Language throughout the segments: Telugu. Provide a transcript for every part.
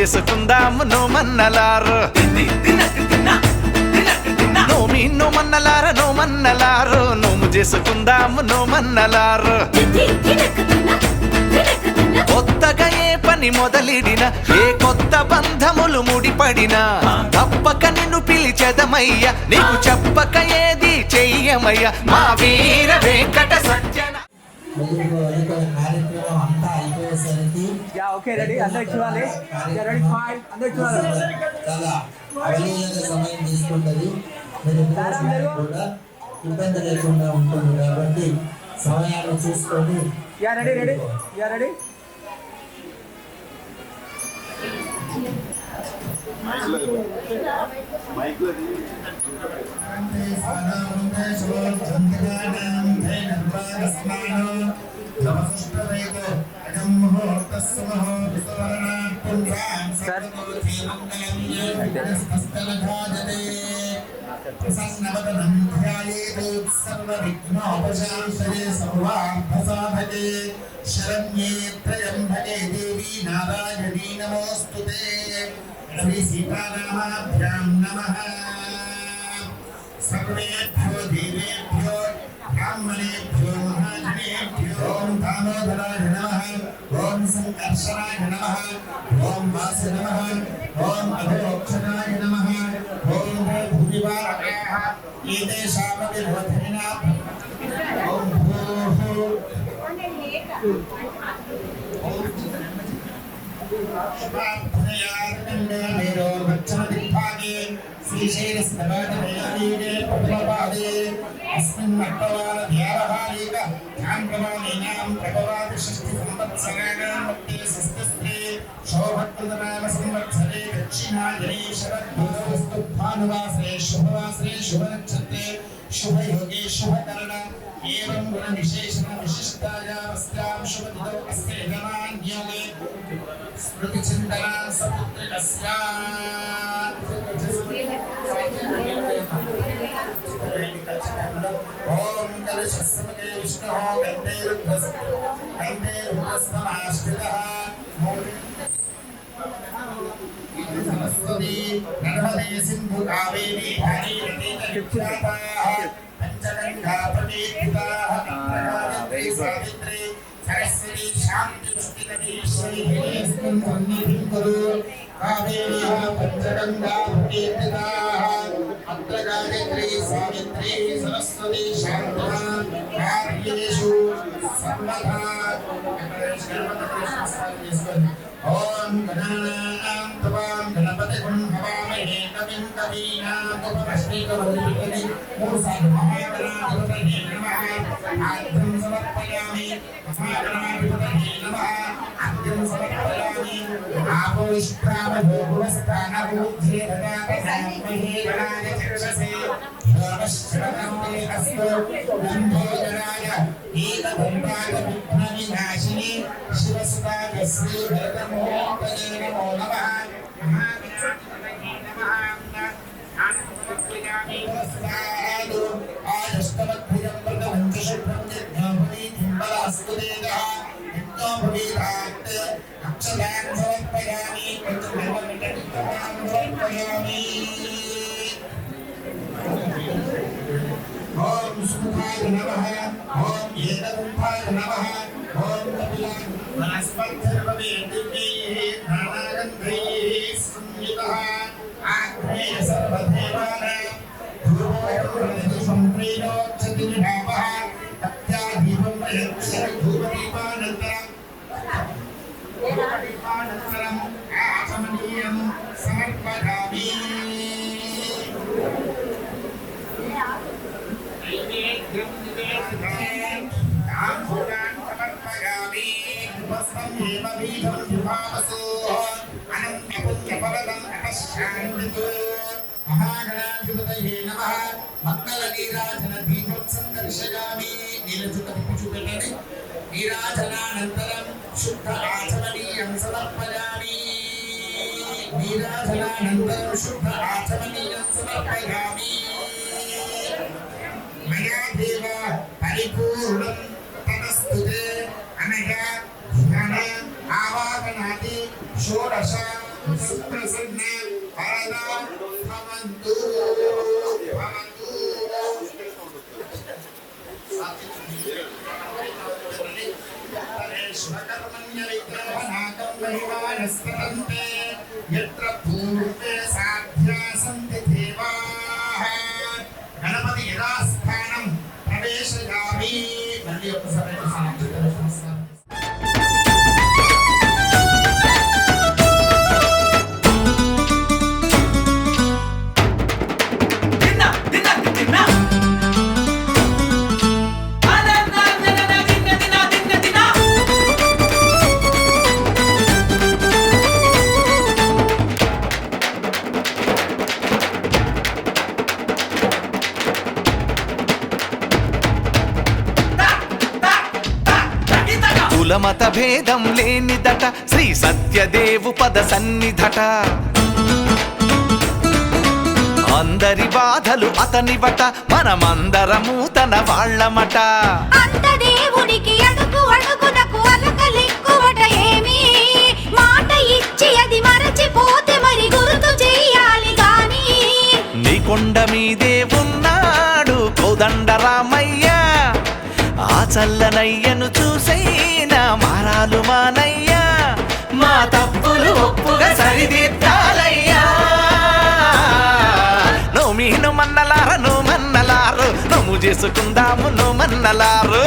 చేసుకుందాము నోమన్నలారు నోమన్నలారు నోము చేసుకుందాము నోమన్నలారు కొత్తగా ఏ పని మొదలిడిన ఏ కొత్త బంధములు ముడిపడినా తప్పక నిన్ను పిలిచెదమయ్య నీకు చెప్పక ఏది చెయ్యమయ్య మా వీర వెంకట సజ్జన. కార్యక్రమం అంతా అయిపోయేసరికి చాలా అమూల్యంగా సమయం తీసుకుంటుంది. మీరు కూడా ఇబ్బంది లేకుండా ఉంటుంది కాబట్టి సమయాన్ని చూసుకొని శరణ్యే త్రయంబకే దేవి నారాయణీ నమోస్తుతే. శ్రీ సీతారామాభ్యాం నమః. సర్వేభ్యో దేవేభ్యో బ్రాహ్మణేభ్యో మహాజనేభ్యో ఓం దామోదరాయ నమః. ఓం సంకర్షణాయ నమః. ఓం వాస నమః. ఓం అధోక్షణాయ నమః. ఓం భూరివారకాః ఏతేషామపి రోధినా. ఓం భూః शुभयोगे शुभकरण एवं गुण विशेषण विशिष्टायावस्यां शुभदिदौ अस्ते गमान्योगे स्मृति चिंतना सपुत्रिकस्या. ओम कलशस्मके विष्णुः गन्धे रुद्रस्वमाश्रितः सरस्वती नर्मदे सिन्धु कावेरी भागीरथी पंचगंगा प्रतीताः प्रभावती सावित्री सरस्वती शांति पुष्टिकरीश्वरी स्कंदन्निधिं कुरु. कावेरी पंचगंगा प्रतीताः अत्र गायत्री सावित्री सरस्वती शांतः कार्येषु सर्वदा. ओम गणानां त्वां गणपतिं हवामहे कविं कवीनामुपमश्रीकवल्लिकलि मूर्धन्यमहागणाधिपतये नमः. आद्यं समर्पयामि महागणाधिपतये नमः. आद्यं समर्पयामि आपोष्ठामभूभुवस्थानभूध्ये ददामहे गणाय चक्षसे नमश्चरन्ते अस्तु लम्बोदराय एकदन्ताय विघ्नविनाशिनि शिवसुताय श्रीभरतमूर्तये नमो नमः. महागणाधिपतये नमः. आनन्दमग्नियामि नमस्कारादु आयुष्टमद्भुजं वृतमञ्जुषुभ्रं यज्ञोपवीतिम्बलास्तु देवः यज्ञोपवीतात् अक्षतान् समर्पयामि पञ्चधर्ममिटमित्तमां समर्पयामि. ओम सुखाय नमः. ओम एकदन्ताय नमः. ओम कपिलाय वनस्पतिर्ववेदिभिः नानागन्धैः संयुतः आग्नेय सर्वदेवानां धूपोऽयं प्रीणोच्छति विभावः तत्यादीपं प्रयच्छति धूपदीपानन्तरम् आचमनीयं समर्पयामि. महागणाधिपतये नमः. मंगलनीराजन दीपं संदर्शयामि. नीलचुटपिचुपेटनि नीराजनानन्तरं शुद्ध आचमनीयं समर्पयामि. नीराजनानन्तरं शुद्ध आचमनीयं समर्पयामि. मया देव परिपूर्णं ततस्तुते अनया ध्यान आवाहनादि षोडश यत्र पूर्वे साध्या सन्ति देवाः गणपति यथास्थानं प्रवेशयामि मళ్ళీ ఒకసారి నమస్కారం కులమత భేదం లేనిదట శ్రీ సత్యదేవు పద సన్నిధట అందరి బాధలు అతనివట మనమందరము తన వాళ్ళమట అంత దేవునికి అడుగు అడుగునకు అలకలిక్కువట ఏమి మాట ఇచ్చి అది మరచిపోతే మరి గుర్తు చెయ్యాలి గాని నీ కొండ మీదే ఉన్నాడు కోదండరామయ్య ఆ చల్లనయ్యను చూసైనా మారాలు మానయ్యా మా తప్పులు ఒప్పుగా సరిదిద్దాలయ్యా నోమీను మన్నలారు నువ్వు మన్నలారు నమ్ము చేసుకుందాము నువ్వు మన్నలారు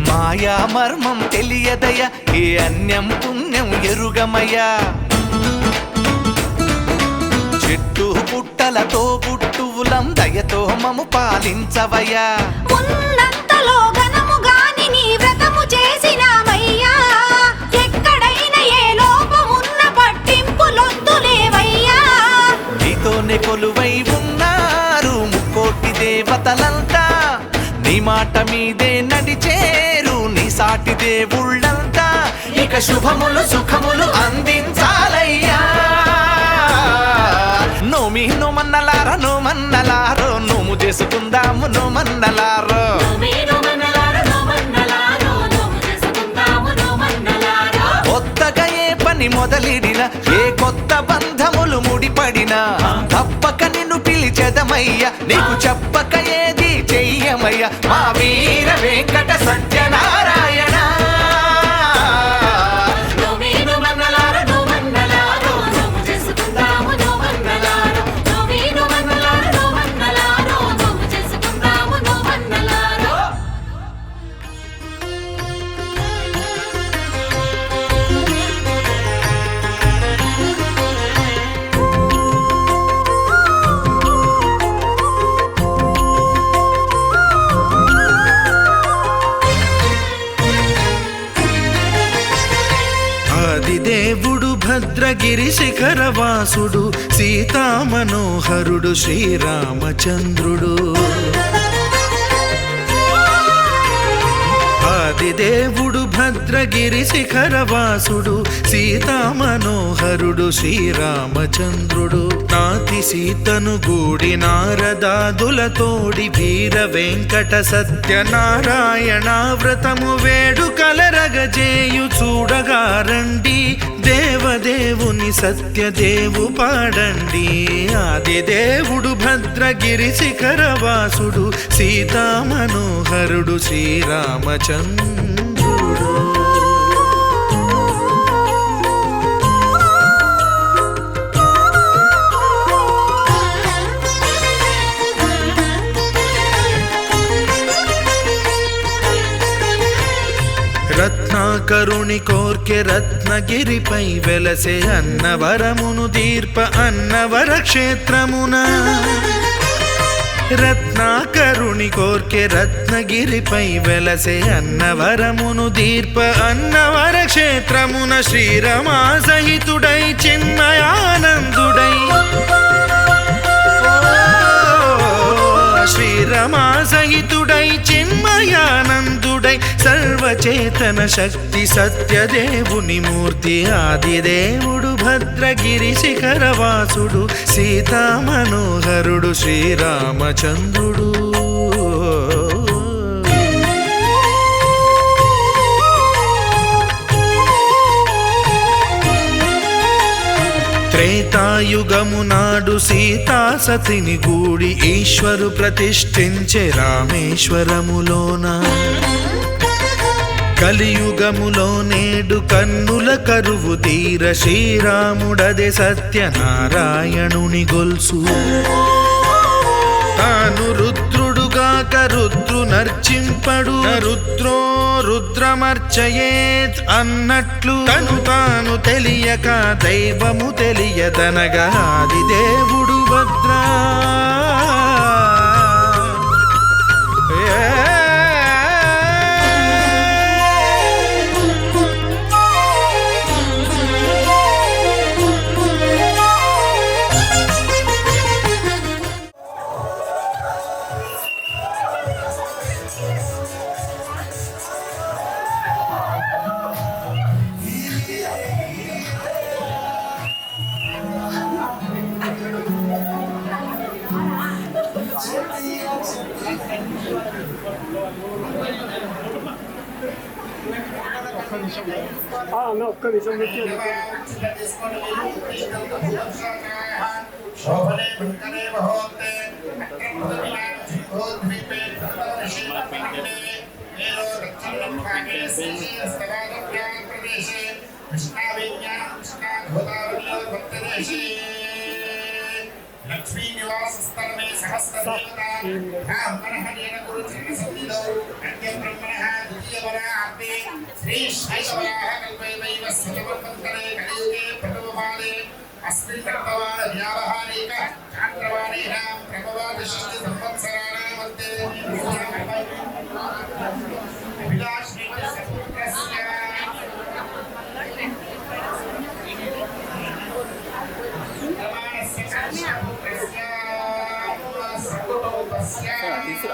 మాయా మర్మం తెలియదయ ఏ అన్యం పుణ్యం ఎరుగమయ్యా చెట్టు పుట్టలతో పుట్టువులం దయతో మము పాలించవయ్యా ఉన్నంతలో ఘనము గాని నీ వ్రతము చేసినామయ్యా ఎక్కడైనా ఏ లోపమున్న పట్టింపులొద్దులేవయ్యా నీతోనే కొలువై ఉన్నారు ముక్కోటి దేవతలంతా నీ మాట మీదే నడిచేరు నీ సాటి దేవుళ్ళంతా ఇక శుభములు సుఖములు అందించాలయ్యా నోమి నోమన్నలారా నోమన్నలారో నోము చేసుకుందాము నోమన్నలారో కొత్తగా ఏ పని మొదలిడిన ఏ కొత్త బంధములు ముడిపడినా తప్పక నిన్ను పిలిచెదమయ్య నీకు చెప్పక ఏది చెయ్యమయ్య మా వీర వెంకట సత్యనారాయణ దేవుడు భద్రగిరి శిఖరవాసుడు సీతామనోహరుడు శ్రీరామచంద్రుడు ఆదిదేవుడు భద్రగిరి శిఖరవాసుడు సీతామనోహరుడు శ్రీరామచంద్రుడు నాతి సీతను గూడి నారదాదులతోడి వీర వెంకట సత్యనారాయణ వ్రతము వేడుకలరగజేయు చూడగా రండి దేవదేవుని సత్యదేవు పాడండి ఆదిదేవుడు భద్రగిరి శిఖరవాసుడు సీతామనోహరుడు శ్రీరామచంద్రుడు రత్నాకరుని కోర్కె రత్నగిరిపై వెలసే అన్నవరమును దీర్ప అన్నవర క్షేత్రమున రత్నాకరుని కోర్కె రత్నగిరిపై వెలసే అన్నవరమును దీర్ప అన్నవర క్షేత్రమున శ్రీరమా సహితుడై చిన్మయానందుడై శ్రీరమా సహితుడై చిన్మయానందుడై సర్వచేతన శక్తి సత్యదేవుని మూర్తి ఆదిదేవుడు భద్రగిరి శిఖరవాసుడు సీతా మనోహరుడు శ్రీరామచంద్రుడు త్రేతాయుగము నాడు సీతా సతిని గూడి ఈశ్వరు ప్రతిష్ఠించే రామేశ్వరములోన కలియుగములో నేడు కన్నుల కరువు తీర శ్రీరాముడదే సత్యనారాయణుని గొల్సు తాను రుద్రుడుగాక రుద్రు నర్చింపడు రుద్రో రుద్రమర్చయేత్ అన్నట్లు తను తాను తెలియక దైవము తెలియదనగా ఆది దేవుడు భద్రా ఒక్క నిమిషం శోభనే భృంగనే మహోత్తే ద్వీపే మేరో దక్షిణం భాగే ప్రదేశే కృష్ణాభూతావనీయోత్తరేషే లక్ష్మీ నివాసస్థలమే సహస్రదేవతాహ్మణహనేన గురుచరణసన్నిధౌ అద్య బ్రహ్మణః ద్వితీయవరాహే శ్రీ శైవరాహ కల్పైవైవ సుతమన్వంతరే కలియుగే ప్రథమపాదే అస్మిన్ కర్తవాన వ్యావహారిక చాంద్రవాణేన ప్రభవాదిశిష్టి సంవత్సరాణాం మధ్యే అభిలాషేన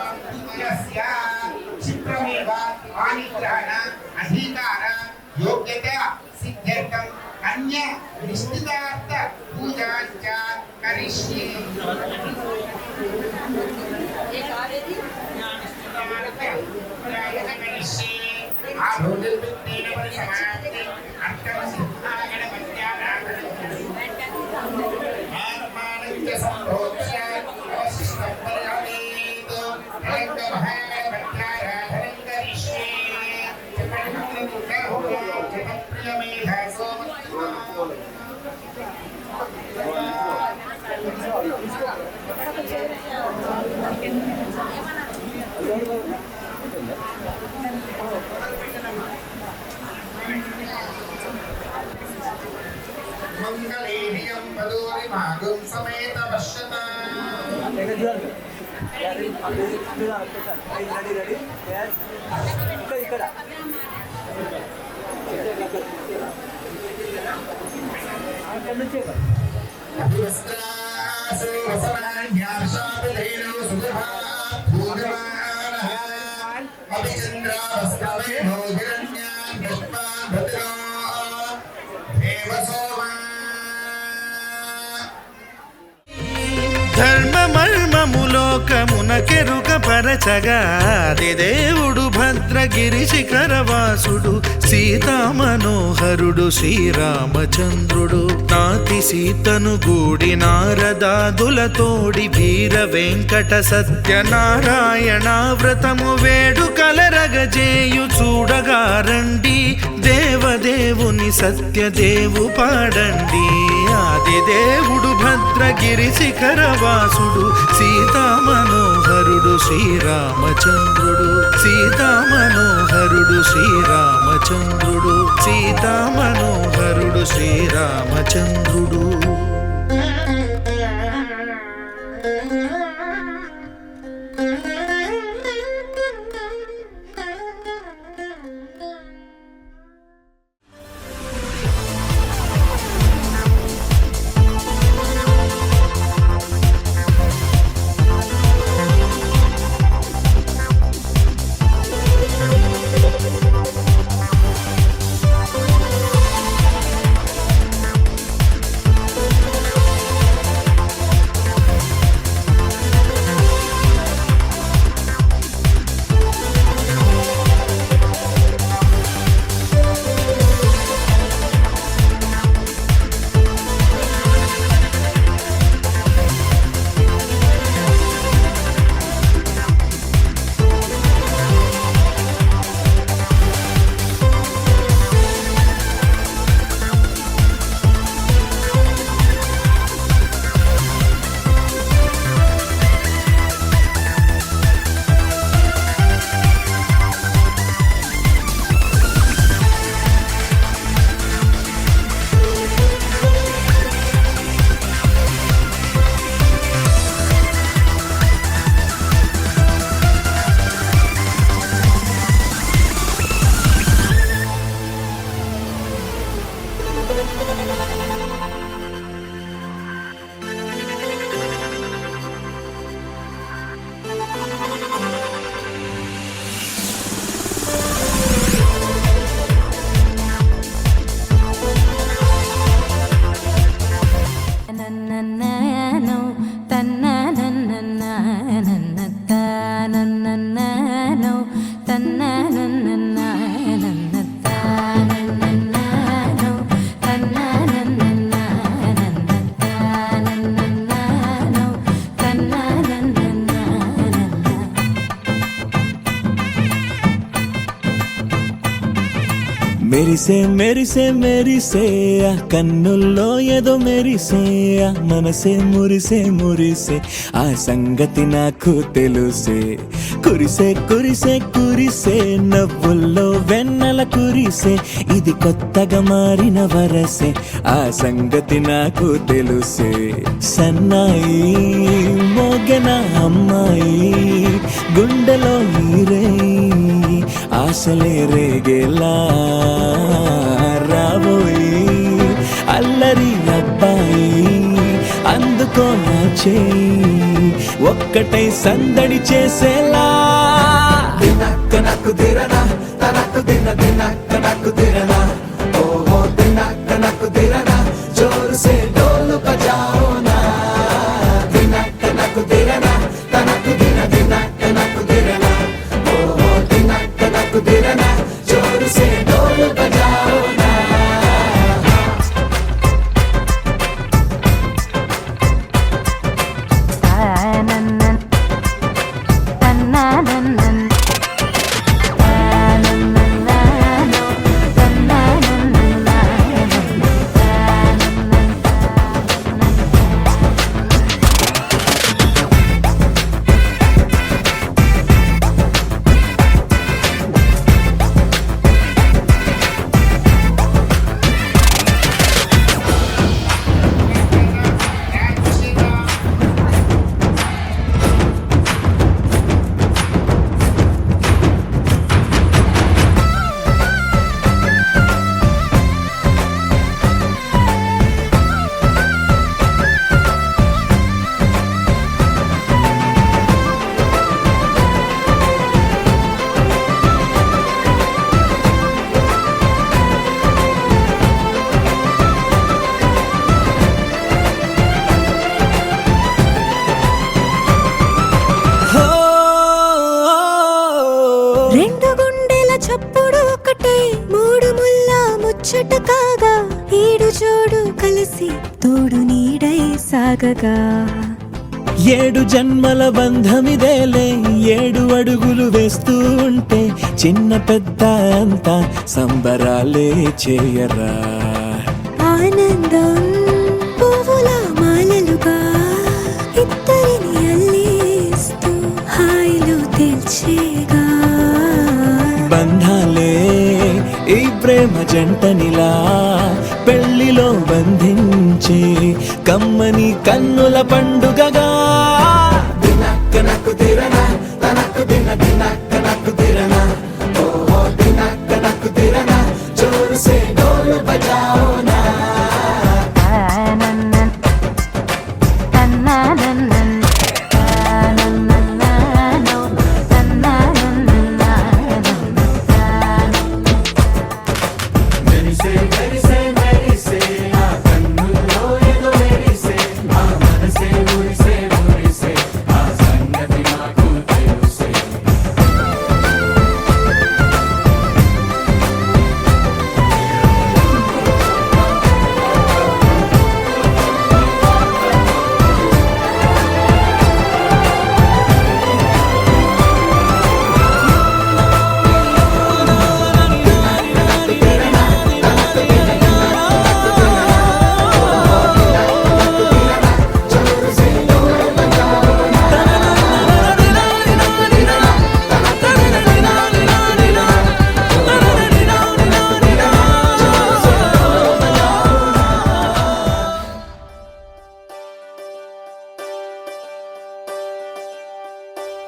సపుత్రస్య చిత్రమేవ ఆనిగ్రహణ అధికార యోగ్యత సిద్ధ్యర్థం అన్య నిశ్చితార్థ పూజాంచ కరిష్యే ఆభూతిర్విత్తేన పరిసమాప్తి అర్థం సిద్ధాగణ మధ్యానాగణ సంభోక్ష్య అవశిష్టం పరిహరేత్ రంగ మహాగణపత్యారాధనం కరిష్యే జగత్ప్రియమేధాసో మంగళేహియం వదోరి మాగం సమేత పశ్యత ఇక్కడ అక్కడ నుంచే అభివస్త్రాసు వసనాన్యార్షాభిధేనో సుగభా పూజమానః అభిచంద్రావస్త్రవేణో హిరణ్యాన్ పుష్పాన్ భద్రా దేవసోమా ధర్మమర్మములోకమునకెరుక పరచగా దేవుడు భద్రగిరి శిఖరవాసుడు సీతా మనోహరుడు శ్రీరామచంద్రుడు నాతి సీతను గూడి నారదాదులతోడి వీర వెంకట సత్యనారాయణ వ్రతము వేడుకలరగజేయు చూడగా రండి దేవదేవుని సత్యదేవు పాడండి ఆది దేవుడు భద్రగిరి శిఖరవాసుడు సీతా మనోహరుడు శ్రీరామచంద్రుడు సీతా మనోహరుడు శ్రీరామచంద్రుడు సీతా మనోహరుడు శ్రీరామచంద్రుడు మెరిసే మెరిసే మెరిసే ఆ కన్నుల్లో ఏదో మెరిసే ఆ మనసే మురిసే మురిసే ఆ సంగతి నాకు తెలుసే కురిసే కురిసే కురిసే నవ్వుల్లో వెన్నెల కురిసే ఇది కొత్తగా మారిన వరసే ఆ సంగతి నాకు తెలుసే సన్నాయి మోగెన అమ్మాయి గుండెలో ఈరే ఆశలే రేగేలా రాబోయి అల్లరి అబ్బాయి అందుకో నా చేయి ఒక్కటై సందడి చేసేలా దినక్క నాకు దిరనా తనకు దిన దినక్క నాకు దిరనా ఓహో దినక్క నాకు దిరనా జోరు సే డోలు బజాओ నా దినక్క నాకు దిరనా తనకు దిన దినక్క నాకు దిరనా ఓహో దినక్క నాకు దిరనా జోరు సే డోలు బజాओ నా రెండు గుండెల చప్పుడు ఒకటై మూడు ముల్ల ముచ్చట కాగా ఈడు జోడు కలిసి తోడు నీడై సాగగా ఏడు జన్మల బంధమిదేలే ఏడు అడుగులు వేస్తూ ఉంటే చిన్న పెద్ద అంతా సంబరాలే చేయరా ఆనందం పువ్వుల మాలలుగా ఇద్దరిని అల్లేస్తూ హాయిలో తెల్చేగా బంధాలే ఈ ప్రేమ జంటనిలా పెళ్లిలో బంధించే కమ్మని కన్నుల పండుగగా దినక్క నాకు దిరనా తనకు దిన దినక్క నాకు దిరనా ఓహో దినక్క నాకు దిరనా జోరు సే డోలు బజాओ నా మెరిసే మెరిసే మెరిసే ఆ కన్నుల్లో ఏదో మెరిసే ఆ మనసే మురిసే మురిసే ఆ సంగతి నాకు తెలుసే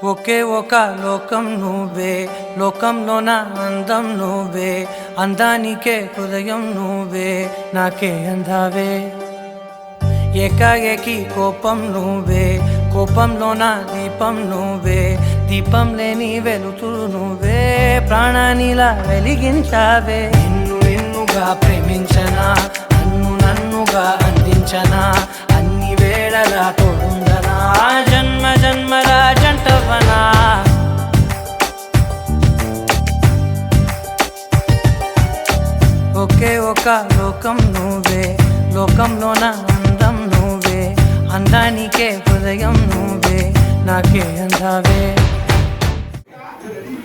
ఒకే ఒక లోకం నువ్వే లోకంలో నా అందం నువ్వే అందానికే హృదయం నువ్వే నాకే అందావే ఏకాఏకి కోపం నువ్వే కోపంలో నా దీపం నువ్వే దీపం లేని వెలుతురు నువ్వే ప్రాణానిలా వెలిగించావే నిన్నుగా ప్రేమించనా నన్నుగా అందించనా అన్ని వేళలా తోడుందనా జన్మ జన్మల జంటవనా ఒక లోకం నువ్వే, లోకంలోన అందం నువ్వే, అందానికే హృదయం నువ్వే, నాకే అందావే.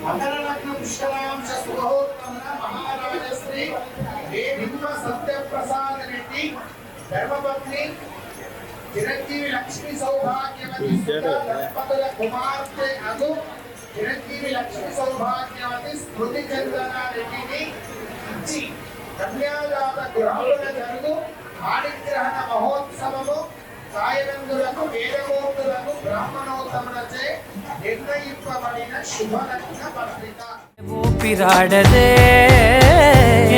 మకరలగ్న పుష్కరాంశ సుముహూర్తమున మహారాజశ్రీ దేవిత్వ సత్యప్రసాద రెడ్డి ధర్మపత్ని చిరంజీవి లక్ష్మీ సౌభాగ్యవతి దంపతుల కుమార్తె అగు చిరంజీవి లక్ష్మీ సౌభాగ్యవతి స్మృతి చందన రెడ్డిని ఇచ్చి కన్యాదాత గృహమున జరుగు ఆడిగ్రహణ మహోత్సవము కాయనందులకు వేదమూర్తులకు బ్రాహ్మణోత్తములచే నిర్ణయింపబడిన శుభలగ్న పత్రిక. ఊపిరాడదే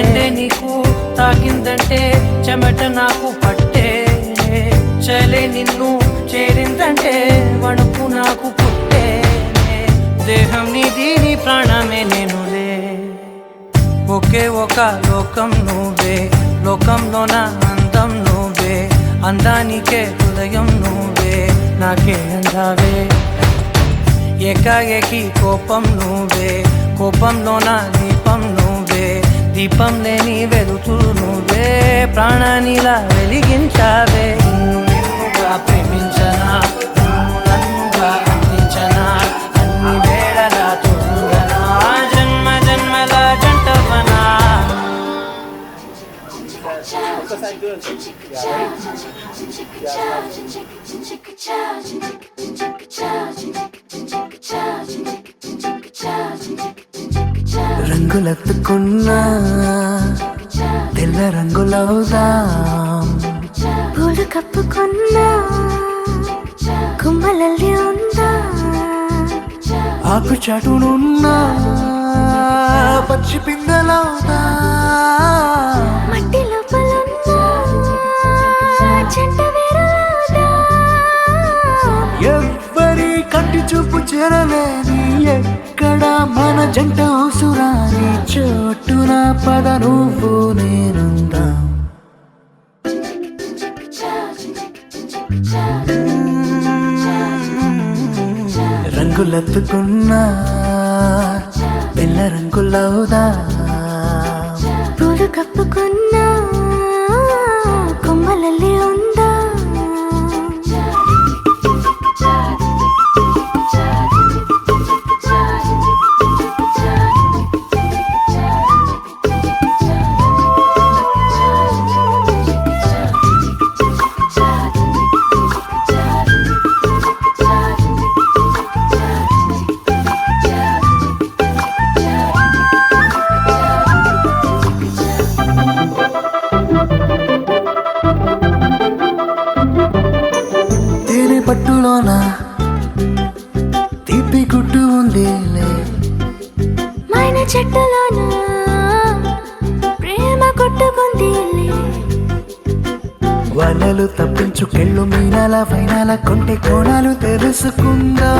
ఎండే నీకు తాకిందంటే చెమట నాకు పట్టే, చలే నిన్ను చేరిందంటే వణుకు నాకు పుట్టే, దేహం నీది నీ ప్రాణమే నేనులే. ఒకే ఒక లోకం నువ్వే, లోకంలోన అందం నువ్వే, అందానికే హృదయం నువ్వే, నాకే అందావే. ఏకాఏకి కోపం నువ్వే, కోపంలోన దీపం నువ్వే, దీపం లేని వెలుతురు నువ్వే, ప్రాణానిలా వెలిగించావే. నిన్నుగా ప్రేమించనా, నన్నుగా అందించనా, అన్ని వేళలా తోడుగనా, జన్మ జన్మల జంటవనా. రంగులెత్తుకున్నా తెల్ల రంగులవుదాం, పూలు కప్పుకున్నా కుమ్మలల్లి ఉందా, ఆకు చాటునున్నా పచ్చి పిందలవుదా, మట్టి లోపలున్నా చెంట వేరులవుదా. ఎవ్వరి కంటి చూపు చేరలేని ఎక్కడ మన జంట అవసరాని చోటున పద నువ్వు నేనుందా. రంగులెత్తుకున్నా పిల్ల రంగులవుదా, పూలు కప్పుకున్నా కొమ్మలల్లి ఉందా. తేనె పట్టులోన తీపి గుడ్డు ఉందిలే, మైన చెట్టులోన ప్రేమ కొట్టుకుందిలే. వలలు తప్పించుకెళ్ళు మీనాల వైనాల కొంటె కోణాలు తెలుసుకుందా,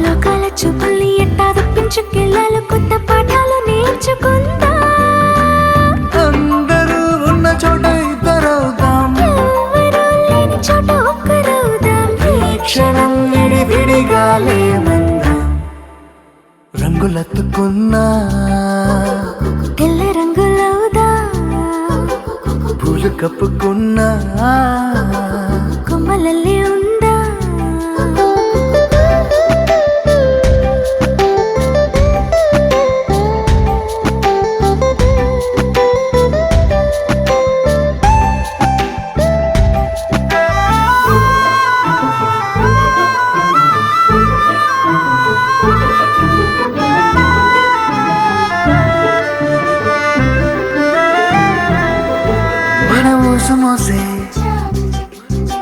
లోకాల చూపుల్ని ఎట్టా తప్పించుకెళ్ళాలి కొత్త పాఠాలు నేర్చుకుందా. అందరూ ఉన్న చోట ఇద్దరవుదాం, ఎవరూ లేని చోట ఒక్కరవుదాం, ఈ క్షణం విడివిడిగా లేమందాం. రంగులెత్తుకున్నా తెల్ల రంగులవుదా, పూలు కప్పుకున్నా కొమ్మలల్లి ఉందా. మోసే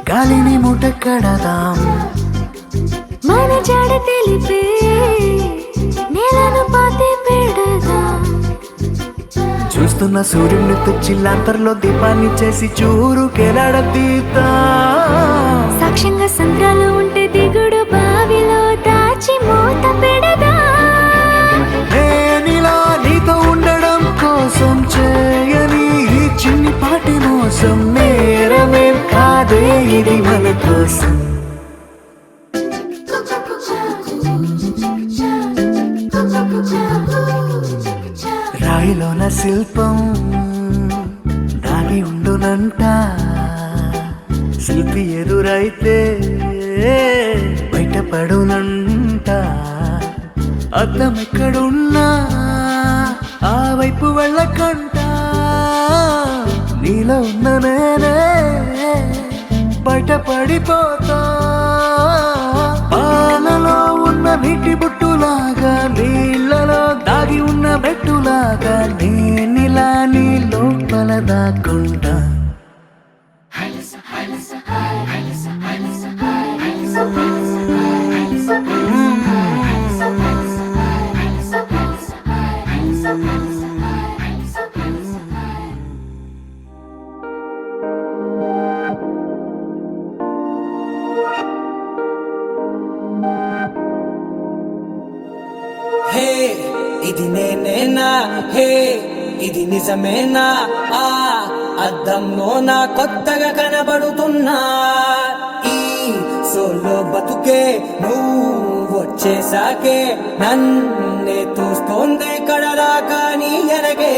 గాలిని మూట కడదాం, మన జాడ తెలిపే నేలను పాతి పెడదాం. చూస్తున్న సూర్యుని తుచ్చిల్లాంతర్లో దీపాన్ని చేసి చూరు కెలాడదీతా, సాక్ష్యంగా సంద్రాలు ఉంటే దిగుడు బావిలో దాచి మూత పెడదా. నేనిలా నీతో ఉండడం కోసం చేయని ఈ చిన్ని పాటి మోసం నేరమేం కాదే ఇది మన కోసం. రాయిలోన శిల్పం గీసునంట శిల్పి ఎదురైతే బయటపడునంట అద్దం ఎక్కడున్నా ఆ వైపు వెళ్ళకంట నీలో ఉన్న నేనే బయటపడిపోతా పాలలో ఉన్న నీటి బుట్టులాగా నీళ్ళలో దాగి ఉన్న బెట్టులాగా నేనిలా నీ లోపల దాక్కుంటా హే ఇది నేనేనా హే ఇది నిజమేనా ఆ అద్దంలో నా కొత్తగా కనబడుతున్నా ఈ సోలో బతుకే నువ్వు వచ్చేసాకే నన్నే చూస్తోంది కడలా కానీ ఎనగే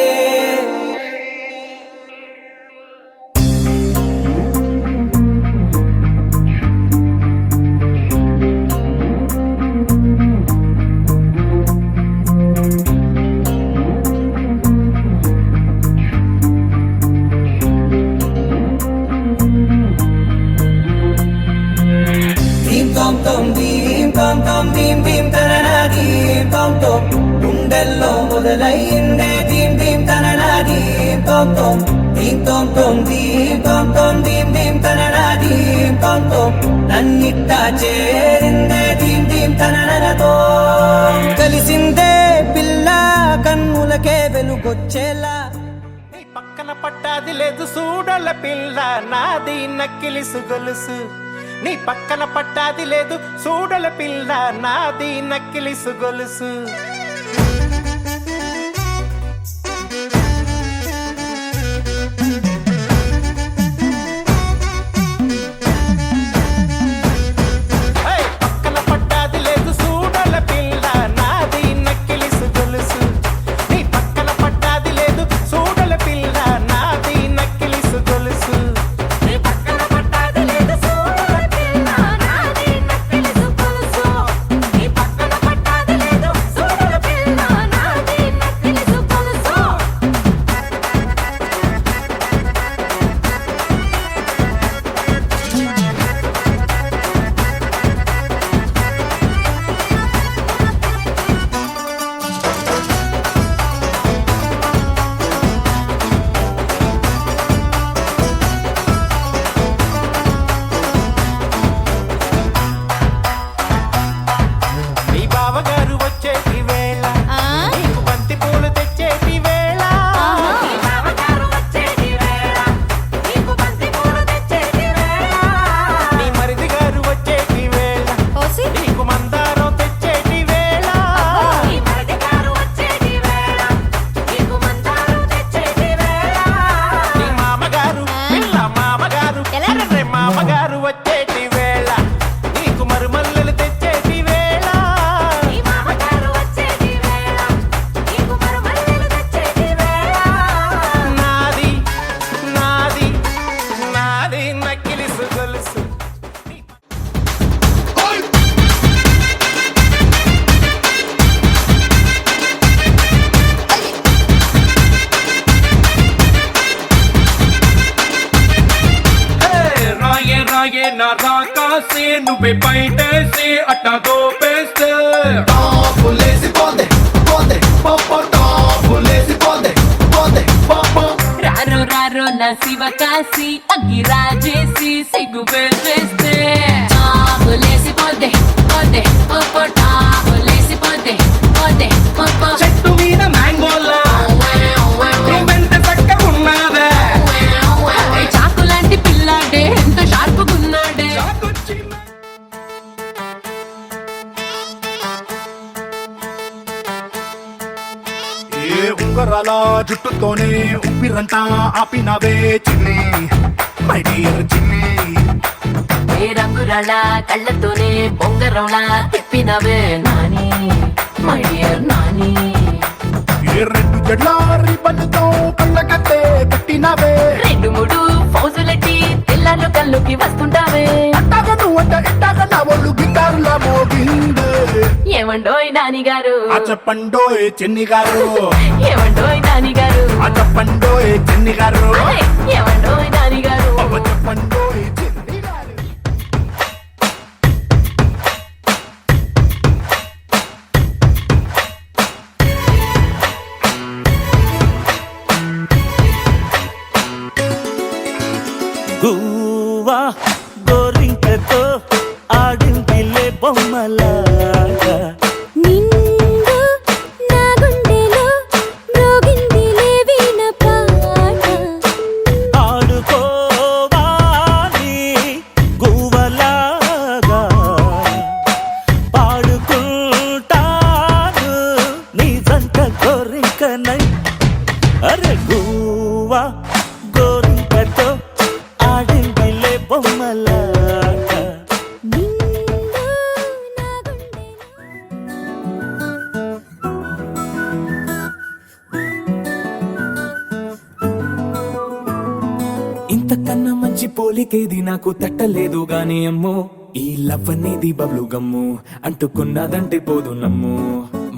గుండెల్లో మొదలైందే దీం దీం తననా దీం తోం తోం దీం తోం తోం దీం తోం తోం దీం దీం తననా దీం తోం తోం నన్నిట్టా చేరిందే దీం దీం తననతో కలిసిందే పిల్ల కన్నులకే వెలుగొచ్చేలా నీ పక్కన పట్టాది లేదు సూడల పిల్ల నాది నక్కిలిసు గొలుసు నీ పక్కన పట్టాది లేదు సూడల పిల్ల నాది నక్కిలిసు గొలుసు పక్కన పట్టాది లేదు సూడల పిల్ల నాది నక్కిలిసు గొలుసు నీ పక్కన పట్టాది లేదు సూడల పిల్ల నాది నక్కిలిసు గొలుసు నా రాకాసే నువ్వే బయటేసి అట్టా దోపేస్తే రారో రారో నా శివ కాసి అగ్గి రాజేసి సిగ్గు వేస్తే టాపులేసి పోతే పోతే పోపో టాపులేసి పోతే పోతే పోపో చెట్టు మీద మ్యాంగోలా నువ్వెంత చక్కగా ఉన్నావే చాకు లాంటి పిల్లాడే ఎంత షార్పుగున్నాడే ఉంగరాల జుట్టుతోనే ఉప్పిరంతా ఆపినవే చిన్ని మై డియర్ చిన్ని ఏ రంగురాళ్ళ కళ్ళతోనే బొంగరంలా తిప్పినవే నాని మై డియర్ నాని ఏ రెండు జడ్ల రిబ్బన్తో కళ్ళకట్టే కట్టినవే రెండు మూడు నాని గారు ఆ చెప్పండోయ్ చిన్ని గారు ఏమండోయ్ నాని గారు ఆ చెప్పండోయ్ చిన్ని గారు అరే, ఏమండోయ్ నాని గారు అవ్వ చెప్పండోయ్ చిన్ని గారు గువ్వా గోరింకతో ఆడిందిలే బొమ్మలాగా నిండు నా గుండెలో మ్రోగిందిలే వీణ పాట ఆడుకోవాలి గువ్వలాగా పాడుకుంటాను నీ జంట గోరింకనై అరే గువ్వా గోరింకతో ఆడిందిలే బొమ్మలాగా నిండు నా గుండెలో ఇంతకన్నా మంచి పోలికేది నాకు తట్టలేదు గాని అమ్మో ఈ లవ్ అనేది బబ్లు గమ్ము అంటుకున్నదంటే పోదు నమ్ము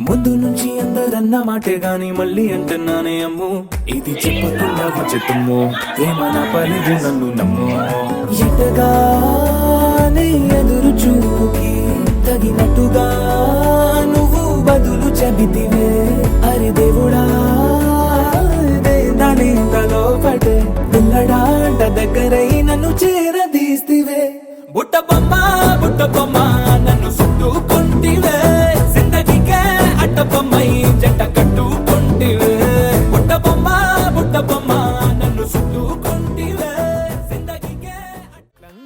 ముందు నుంచి అందరన్న మాటే గాని మళ్ళీ అంటున్నానే అమ్ము ఇది చెప్పకుండా వచ్చేతుమ్ము ప్రేమ నా పనిది నన్ను నమ్ము ఎటగానే ఎదురు చూకి తగినట్టుగా నువ్వు బదులు చెబితివే అరి దేవుడా దాని తలో పడే పిల్లడాంట దగ్గరై నన్ను చేరదీస్తివే బుట్ట బొమ్మ నన్ను చుట్టుకుంటివే జిందగీకే అట్ట బొమ్మై జంట కట్టుకుంటివే బుట్ట బొమ్మ నన్ను చుట్టుకుంటివే జిందగీకే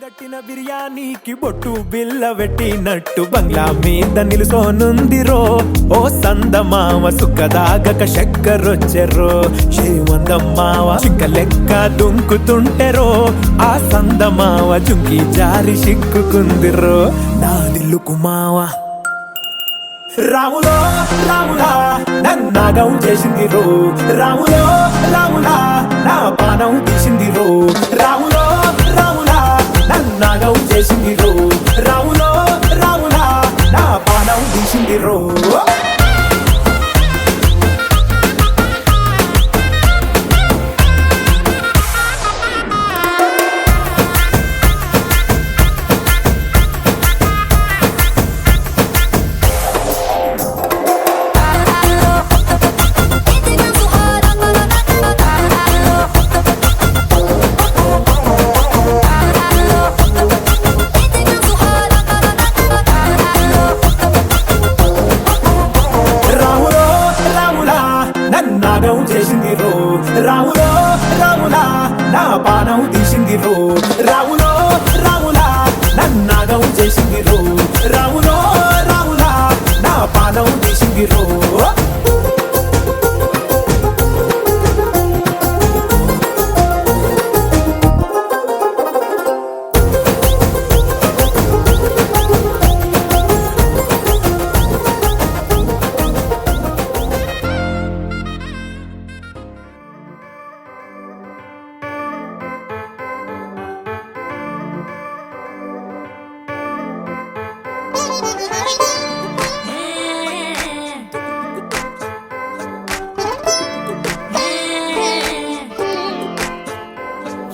గట్టిన బిర్యానీకి బొట్టు బిల్ల పెట్టినట్టు బంగ్లా మీద నిలుసోనుందిరో ఓ సందమావ సుఖదాగక చక్కరొచ్చెరో శ్రీమందమ్మావ చిక్క లెక్క దుంకుతుంటెరో ఆ సందమావ చుంకి జారి సిక్కుకుందిరో నా దిల్లుకు మావ రాములో రాములా నన్నాగం చేసింది రో రాములో రాములా నా పానం తీసింది రో రాములో రాములా నన్నాగం చేసింది రో రాములో రాములా నా పానం తీసింది రో రాములో రాములా నన్నాగం చేసింది రో రాములో రాములా నా పానం తీసింది రో రాములో రాములా నన్నాగం చేసింది రో రాములో రాములా నా పానం తీసింది రో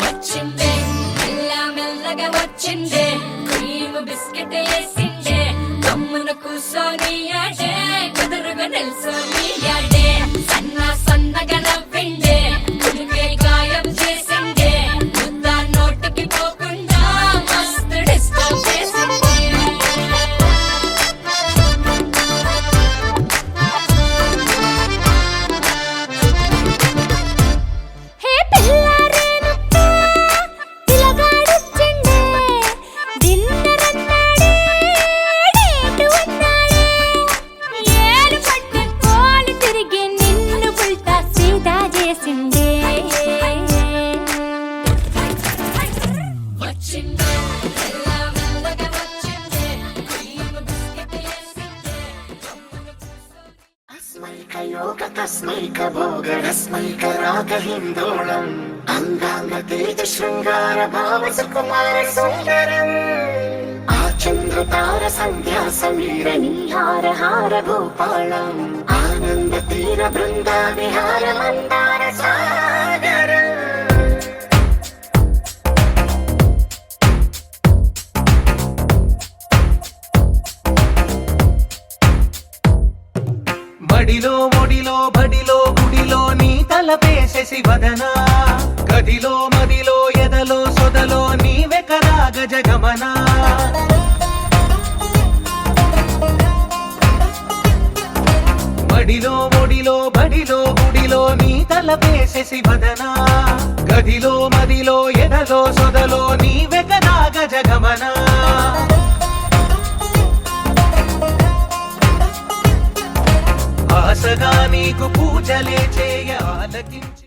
వచ్చిందే మెల్ల మెల్లగా వచ్చిందే క్రీమ్ బిస్కెట్ వేసిందే కమ్మున కూసోని ఆడే కుదురుగా నిల్సోని ఆడే సన్న సన్నగా నవ్విందే కుడికే గాయం చేసిందే ముద్ద నోటికి పోకుండా మస్తు డిస్టర్బ్ చేసిందే హే పిల్లారేనప్ప పిలగాడొచ్చిండే డిన్నర్ అన్నాడే డేటు అన్నాడే ఏలు పట్టి కోలు తిరిగి నిన్ను పుల్టా సీదా చేసిండే వచ్చిండే మెల్ల మెల్లగా వచ్చిండే క్రీమ్ బిస్కెట్ వేసిందే యోగ తస్మైక భోగ రస్మైక రాగ హిందోళం అంగాంగ తేజ శృంగార భావ సుకుమార సుందరం ఆచ చంద్రతార సంధ్యా సమీర నీహార హార భూపాళం ఆనంద తీర బృంద విహార మందార సాగర మడిలో మొడిలో బడిలో గుడిలో నీ తలపేసేసి వదనా గదిలో మదిలో ఎదలో సొదలో నీవె కదా గజగమనా మడిలో మొడిలో బడిలో గుడిలో నీ తలపేసేసి వదనా గదిలో మదిలో ఎదలో సొదలో నీవె కదా గజగమనా ఆశగా నీకు పూజలే చేయ ఆలకించి